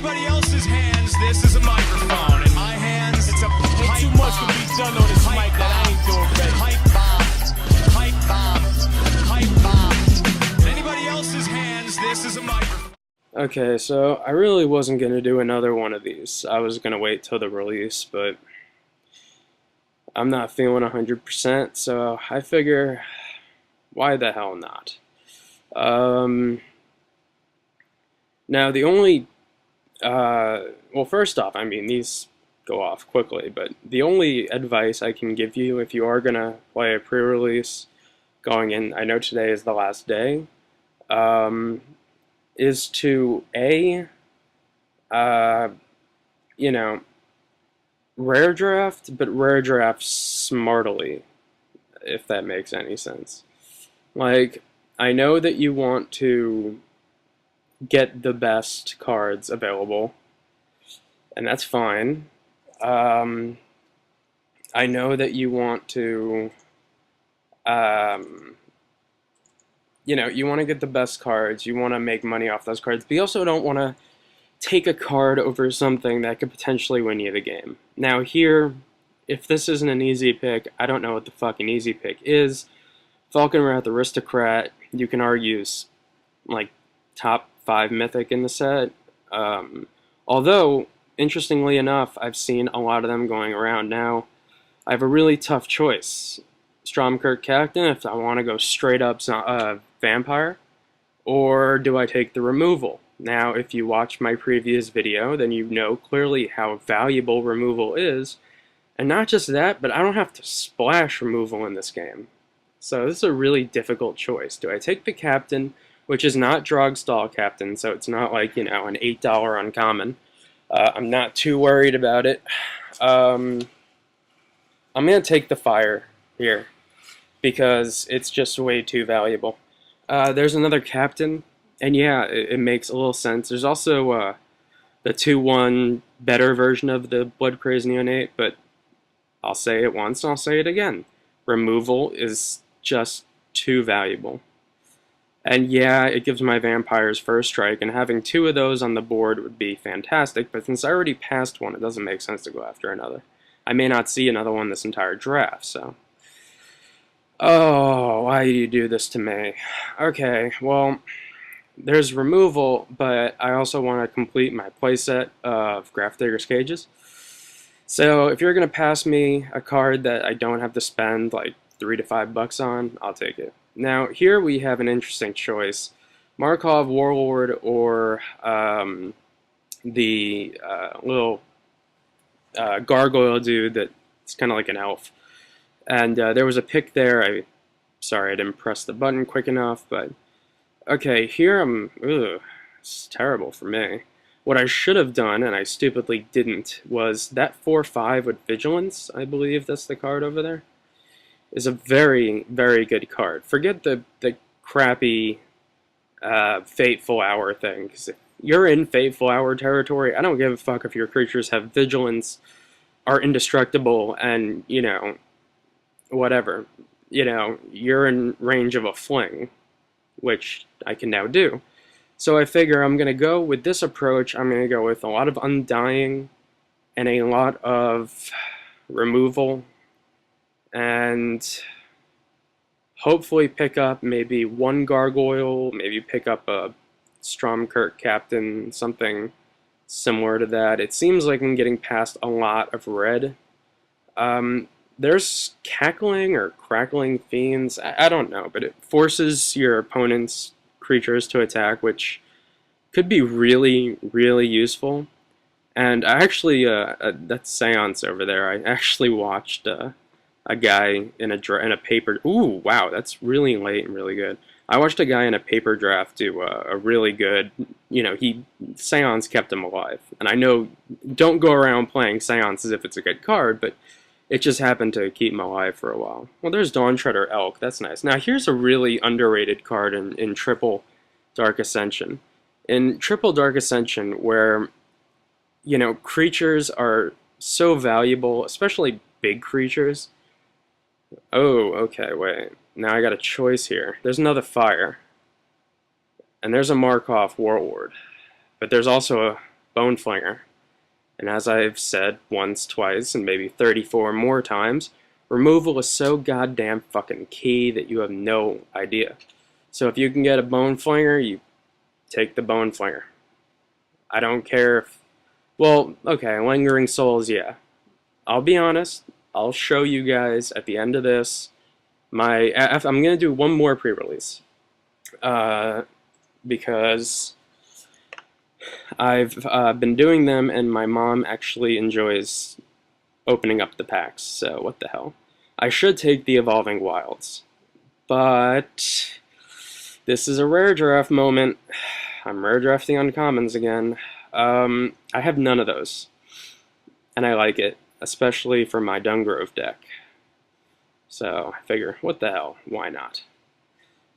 anybody else's hands, this is a microphone. In my hands, it's a pipe Too much can be done on this mic that I ain't doing ready. Pipe bomb. Pipe bomb. Pipe bomb. In anybody else's hands, this is a microphone. Okay, so I really wasn't going to do another one of these. I was going to wait till the release, but I'm not feeling 100%, so I figure, why the hell not? Now, the only, well, first off, I mean, these go off quickly, but the only advice I can give you if you are going to play a pre-release going in, I know today is the last day, is to, you know, rare draft, but rare draft smartly, if that makes any sense. Like, I know that you want to get the best cards available, and that's fine. I know that you want to, you know, you want to get the best cards, you want to make money off those cards, but you also don't want to take a card over something that could potentially win you the game. Now here, if this isn't an easy pick, I don't know what the fucking easy pick is. Falconwrath Aristocrat, you can argue is like top 5 mythic in the set. Although, interestingly enough, I've seen a lot of them going around now. I have a really tough choice. Stromkirk Captain, if I want to go straight up vampire, or do I take the removal? Now, if you watch my previous video, then you know clearly how valuable removal is, and not just that, but I don't have to splash removal in this game. So this is a really difficult choice. Do I take the Captain, which is not Drogstall Captain, so it's not like, you know, an $8 uncommon. I'm not too worried about it. I'm going to take the Fire here, because it's just way too valuable. There's another Captain, and yeah, it makes a little sense. There's also the 2-1 better version of the Blood Crazed Neonate, but I'll say it once and I'll say it again. Removal is just too valuable. And yeah, it gives my vampires first strike, and having 2 of those on the board would be fantastic, but since I already passed one, it doesn't make sense to go after another. I may not see another one this entire draft, so... Oh, why do you do this to me? Okay, well, there's removal, but I also want to complete my playset of Grafdigger's Cages. So if you're going to pass me a card that I don't have to spend like $3 to $5 on, I'll take it. Now, here we have an interesting choice. Markov Warlord or the little gargoyle dude that's kind of like an elf. And there was a pick there. Sorry, I didn't press the button quick enough, but okay, here it's terrible for me. What I should have done, and I stupidly didn't, was that 4/5 with Vigilance, I believe that's the card over there, is a very, very good card. Forget the crappy Fateful Hour thing, because if you're in Fateful Hour territory, I don't give a fuck if your creatures have Vigilance, are indestructible, and, you know, whatever. You know, you're in range of a fling, which I can now do. So I figure I'm going to go with this approach. I'm going to go with a lot of Undying and a lot of removal, and hopefully pick up maybe 1 gargoyle, maybe pick up a Stromkirk Captain, something similar to that. It seems like I'm getting past a lot of red. There's Cackling or Crackling Fiends, I don't know, but it forces your opponent's creatures to attack, which could be really, really useful. And I actually, that's Seance over there, I actually watched a guy in a paper, ooh, wow, that's really late and really good. I watched a guy in a paper draft do a really good, you know, Seance kept him alive. And I know, don't go around playing Seance as if it's a good card, but it just happened to keep him alive for a while. Well, there's Dawntreader Elk. That's nice. Now, here's a really underrated card in Triple Dark Ascension. In Triple Dark Ascension, where, you know, creatures are so valuable, especially big creatures. Oh, okay, wait. Now I got a choice here. There's another Fire. And there's a Markov Warlord. But there's also Bone Flinger. And as I've said once, twice, and maybe 34 more times, removal is so goddamn fucking key that you have no idea. So if you can get a Bone Flinger, you take the Bone Flinger. I don't care if... Well, okay, Lingering Souls, yeah. I'll be honest, I'll show you guys at the end of this I'm going to do one more pre-release. Because I've been doing them, and my mom actually enjoys opening up the packs, so what the hell. I should take the Evolving Wilds, but this is a rare draft moment. I'm rare drafting uncommons again. I have none of those, and I like it, especially for my Dungrove deck. So I figure, what the hell, why not?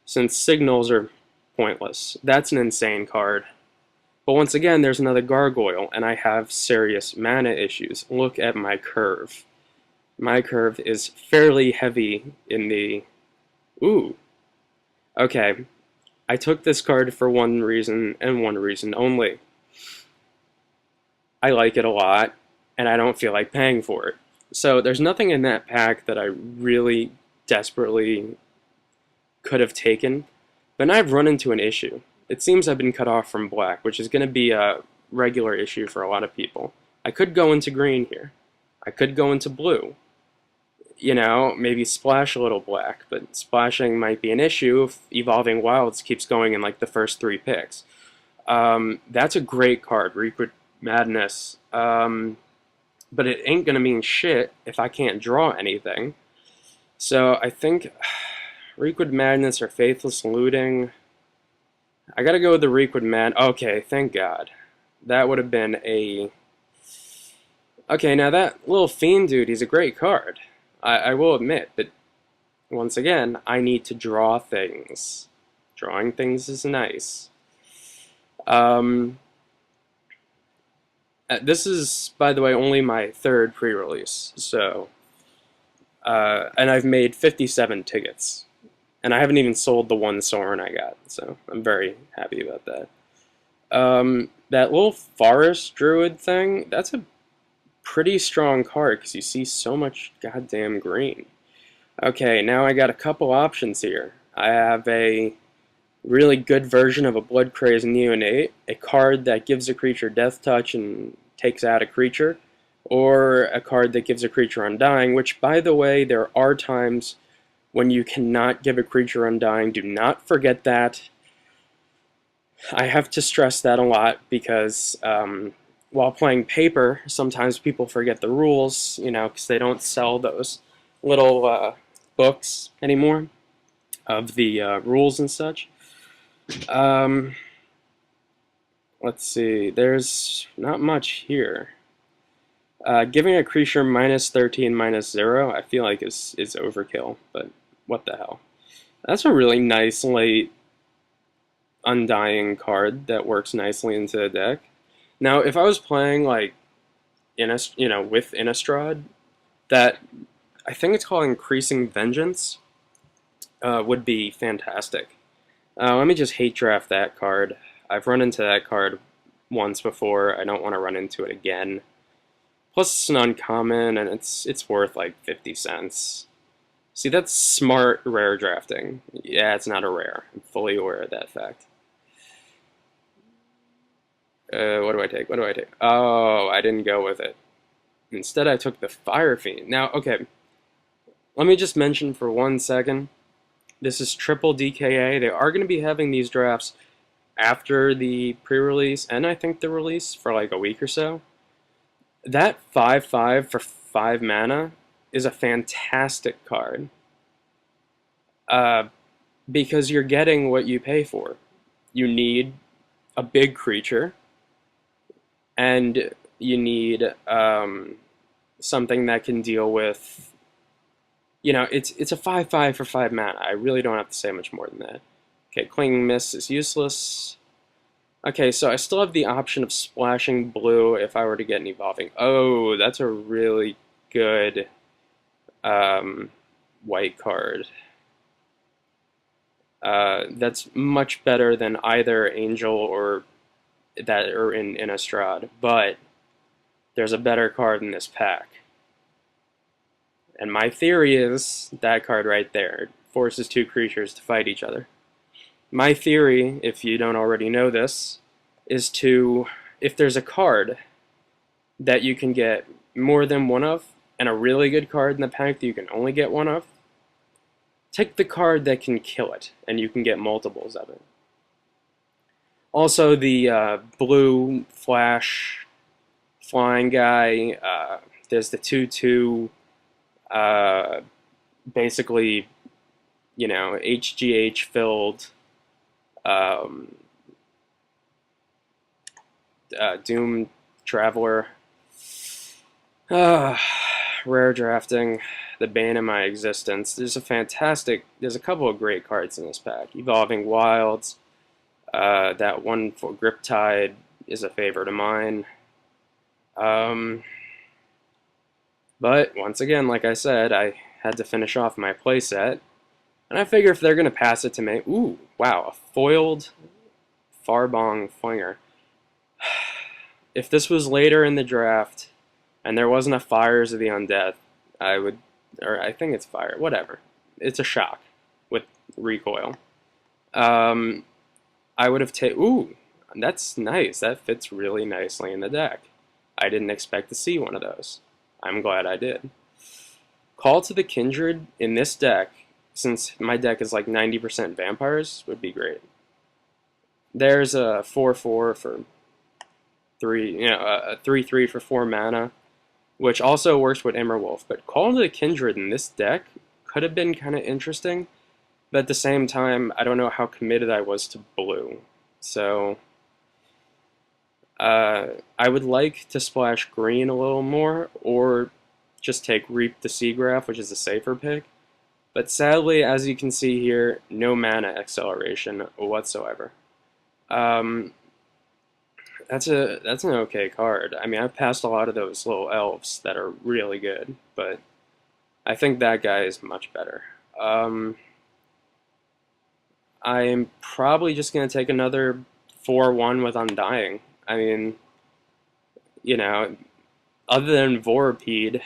Since signals are pointless. That's an insane card. But once again, there's another Gargoyle, and I have serious mana issues. Look at my curve. My curve is fairly heavy in the... Ooh. Okay. I took this card for one reason, and one reason only. I like it a lot, and I don't feel like paying for it. So there's nothing in that pack that I really desperately could have taken. But now I've run into an issue. It seems I've been cut off from black, which is going to be a regular issue for a lot of people. I could go into green here. I could go into blue. You know, maybe splash a little black, but splashing might be an issue if Evolving Wilds keeps going in like the first 3 picks. That's a great card, Requid Madness. But it ain't going to mean shit if I can't draw anything. So I think Requid Madness or Faithless Looting. I gotta go with the Requid Mad. Okay, thank God. That would have been a... Okay, now that little Fiend dude, he's a great card. I will admit, but once again, I need to draw things. Drawing things is nice. This is, by the way, only my 3rd pre-release, so... and I've made 57 tickets. And I haven't even sold the 1 Sorin I got, so I'm very happy about that. That little Forest Druid thing, that's a pretty strong card, because you see so much goddamn green. Okay, now I got a couple options here. I have a really good version of a Blood Crazed Neonate, a card that gives a creature Death Touch and takes out a creature, or a card that gives a creature Undying, which, by the way, there are times when you cannot give a creature Undying. Do not forget that. I have to stress that a lot because while playing paper, sometimes people forget the rules, you know, because they don't sell those little books anymore of the rules and such. Let's see, there's not much here. Giving a creature -13, -0, I feel like is overkill, but what the hell. That's a really nice late Undying card that works nicely into the deck. Now, if I was playing like with Innistrad, that I think it's called Increasing Vengeance, would be fantastic. Let me just hate draft that card. I've run into that card once before. I don't want to run into it again. Plus, it's an uncommon, and it's worth like 50 cents. See, that's smart rare drafting. Yeah, it's not a rare. I'm fully aware of that fact. What do I take? What do I take? Oh, I didn't go with it. Instead, I took the Fire Fiend. Now, okay, let me just mention for 1 second, this is triple DKA. They are going to be having these drafts after the pre-release, and I think the release, for like a week or so. That 5/5 for 5 mana is a fantastic card. Because you're getting what you pay for. You need a big creature, and you need something that can deal with, you know, it's a 5/5 for 5 mana. I really don't have to say much more than that. Okay, Clinging Mist is useless. Okay, so I still have the option of splashing blue if I were to get an Evolving. Oh, that's a really good white card. That's much better than either Angel or that are in Innistrad, but there's a better card in this pack. And my theory is that card right there forces two creatures to fight each other. My theory, if you don't already know this, is to, if there's a card that you can get more than one of, and a really good card in the pack that you can only get one of, take the card that can kill it, and you can get multiples of it. Also, the blue flash flying guy, there's the 2/2, basically, you know, HGH filled Doom Traveler. Rare drafting, the bane of my existence. There's a couple of great cards in this pack. Evolving Wilds, that one for Griptide is a favorite of mine. But once again, like I said, I had to finish off my playset, and I figure if they're going to pass it to me, ooh, wow, a foiled Farbong Flinger. If this was later in the draft, and there wasn't a Fires of the Undead, I would, or I think it's Fire, whatever. It's a shock with recoil. I would have taken, ooh, that's nice. That fits really nicely in the deck. I didn't expect to see one of those. I'm glad I did. Call to the Kindred in this deck, since my deck is like 90% vampires, would be great. There's a 4/4 for 3, you know, a 3/3 for 4 mana, which also works with Immerwolf. But Call to the Kindred in this deck could have been kind of interesting, but at the same time, I don't know how committed I was to blue. So I would like to splash green a little more, or just take Reap the Seagraph, which is a safer pick. But sadly, as you can see here, no mana acceleration whatsoever. That's an okay card. I mean, I've passed a lot of those little elves that are really good, but I think that guy is much better. I'm probably just going to take another 4/1 with Undying. I mean, you know, other than Vorapede,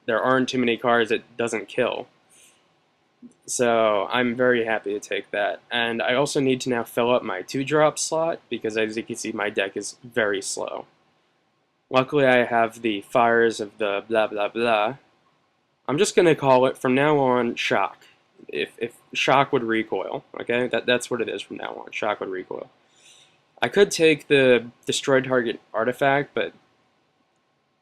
there aren't too many cards that doesn't kill. So I'm very happy to take that. And I also need to now fill up my 2-drop slot, because as you can see, my deck is very slow. Luckily, I have the Fires of the blah blah blah. I'm just going to call it, from now on, Shock. If Shock would recoil, okay? That's what it is from now on. Shock would recoil. I could take the Destroy Target Artifact, but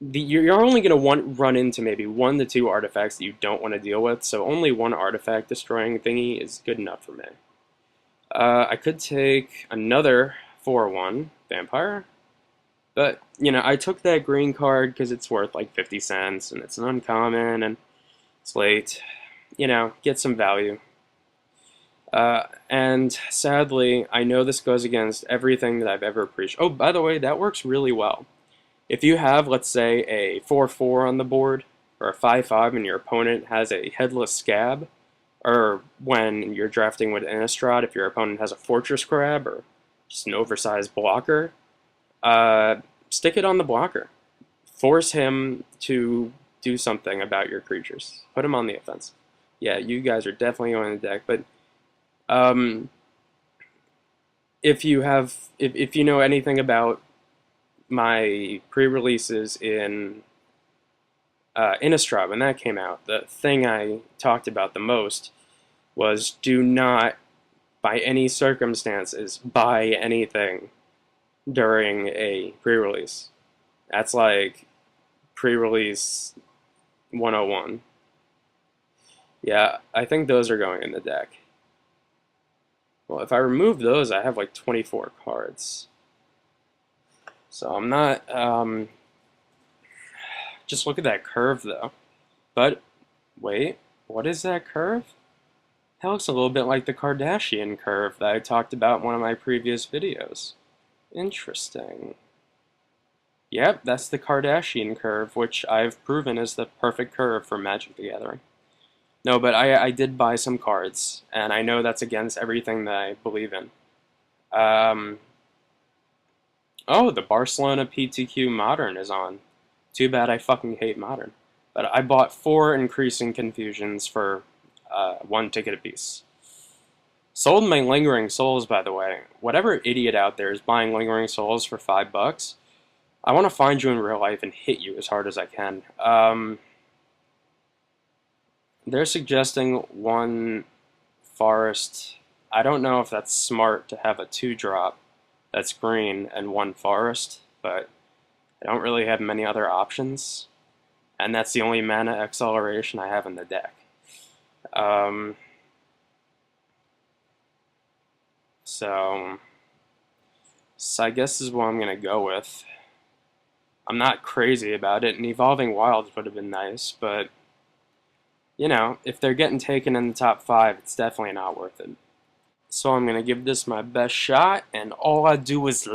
you're only going to run into maybe 1 to 2 artifacts that you don't want to deal with, so only 1 artifact destroying thingy is good enough for me. I could take another 4/1 Vampire, but, you know, I took that green card because it's worth like 50 cents, and it's an uncommon, and it's late. You know, get some value. And sadly, I know this goes against everything that I've ever appreciated. Oh, by the way, that works really well. If you have, let's say, a 4/4 on the board, or a 5/5, and your opponent has a Headless Scab, or when you're drafting with Innistrad, if your opponent has a Fortress Crab, or just an oversized blocker, stick it on the blocker. Force him to do something about your creatures. Put him on the offense. Yeah, you guys are definitely going to the deck, but if you know anything about my pre-releases in Innistrad, when that came out, the thing I talked about the most was do not, by any circumstances, buy anything during a pre-release. That's like pre-release 101. Yeah, I think those are going in the deck. Well, if I remove those, I have like 24 cards. So I'm not, just look at that curve though. But, wait, what is that curve? That looks a little bit like the Kardashian curve that I talked about in one of my previous videos. Interesting. Yep, that's the Kardashian curve, which I've proven is the perfect curve for Magic the Gathering. No, but I did buy some cards, and I know that's against everything that I believe in. Oh, the Barcelona PTQ Modern is on. Too bad I fucking hate Modern. But I bought 4 Increasing Confusions for 1 ticket apiece. Sold my Lingering Souls, by the way. Whatever idiot out there is buying Lingering Souls for $5, I want to find you in real life and hit you as hard as I can. They're suggesting 1 Forest. I don't know if that's smart to have a 2-drop that's green and 1 Forest, but I don't really have many other options. And that's the only mana acceleration I have in the deck. So I guess this is what I'm going to go with. I'm not crazy about it, and Evolving Wilds would have been nice, but, you know, if they're getting taken in the top 5, it's definitely not worth it. So I'm going to give this my best shot, and all I do is